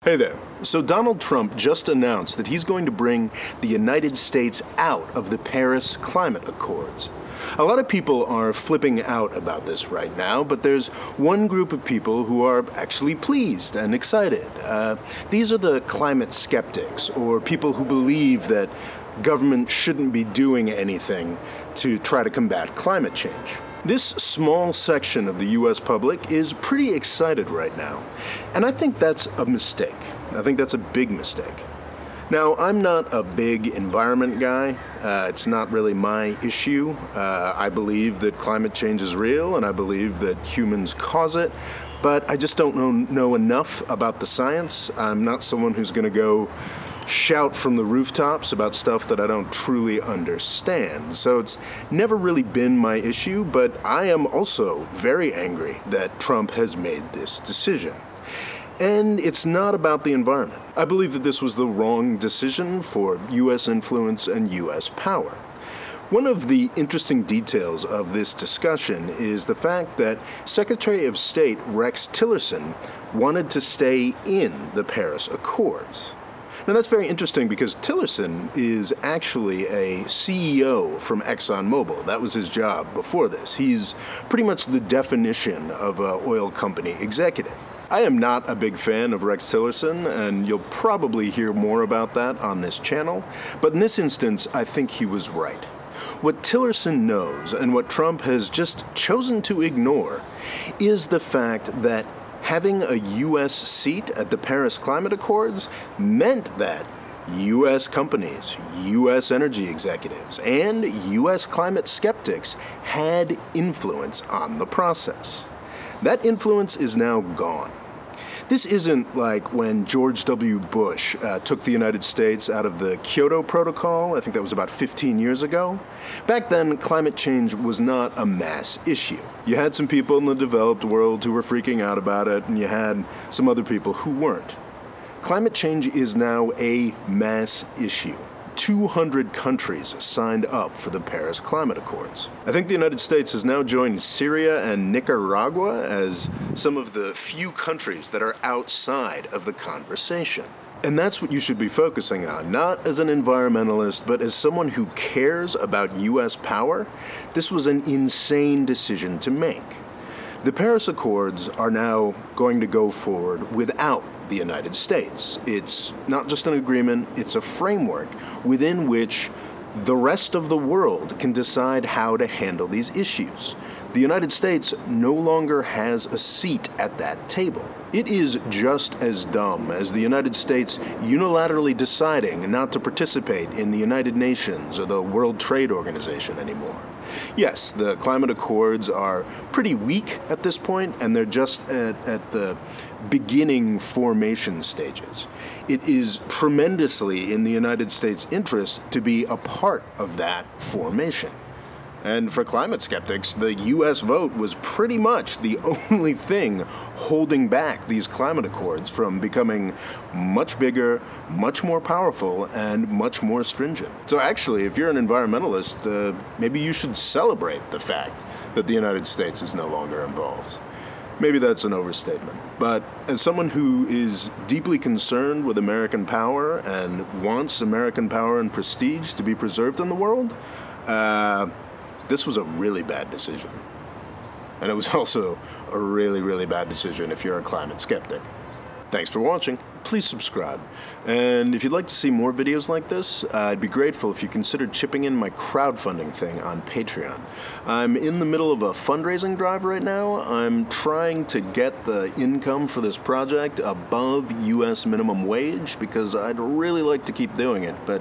Hey there. So Donald Trump just announced that he's going to bring the United States out of the Paris Climate Accords. A lot of people are flipping out about this right now, but there's one group of people who are actually pleased and excited. These are the climate skeptics, or people who believe that government shouldn't be doing anything to try to combat climate change. This small section of the U.S. public is pretty excited right now, and I think that's a mistake. I think that's a big mistake. Now, I'm not a big environment guy. It's not really my issue. I believe that climate change is real, and I believe that humans cause it, but I just don't know enough about the science. I'm not someone who's going to go shout from the rooftops about stuff that I don't truly understand. So it's never really been my issue, but I am also very angry that Trump has made this decision. And it's not about the environment. I believe that this was the wrong decision for U.S. influence and U.S. power. One of the interesting details of this discussion is the fact that Secretary of State Rex Tillerson wanted to stay in the Paris Accords. Now that's very interesting because Tillerson is actually a CEO from ExxonMobil. That was his job before this. He's pretty much the definition of an oil company executive. I am not a big fan of Rex Tillerson, and you'll probably hear more about that on this channel, but in this instance, I think he was right. What Tillerson knows, and what Trump has just chosen to ignore, is the fact that having a U.S. seat at the Paris Climate Accords meant that U.S. companies, U.S. energy executives, and U.S. climate skeptics had influence on the process. That influence is now gone. This isn't like when George W. Bush took the United States out of the Kyoto Protocol. I think that was about 15 years ago. Back then, climate change was not a mass issue. You had some people in the developed world who were freaking out about it, and you had some other people who weren't. Climate change is now a mass issue. 200 countries signed up for the Paris Climate Accords. I think the United States has now joined Syria and Nicaragua as some of the few countries that are outside of the conversation. And that's what you should be focusing on, not as an environmentalist, but as someone who cares about U.S. power. This was an insane decision to make. The Paris Accords are now going to go forward without the United States. It's not just an agreement, it's a framework within which the rest of the world can decide how to handle these issues. The United States no longer has a seat at that table. It is just as dumb as the United States unilaterally deciding not to participate in the United Nations or the World Trade Organization anymore. Yes, the climate accords are pretty weak at this point, and they're just at the beginning formation stages. It is tremendously in the United States' interest to be a part of that formation. And for climate skeptics, the U.S. vote was pretty much the only thing holding back these climate accords from becoming much bigger, much more powerful, and much more stringent. So actually, if you're an environmentalist, maybe you should celebrate the fact that the United States is no longer involved. Maybe that's an overstatement, but as someone who is deeply concerned with American power and wants American power and prestige to be preserved in the world, this was a really bad decision. And it was also a really, really bad decision if you're a climate skeptic. Thanks for watching. Please subscribe. And if you'd like to see more videos like this, I'd be grateful if you considered chipping in my crowdfunding thing on Patreon. I'm in the middle of a fundraising drive right now. I'm trying to get the income for this project above U.S. minimum wage because I'd really like to keep doing it, but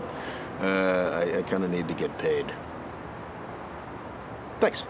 I kind of need to get paid. Thanks.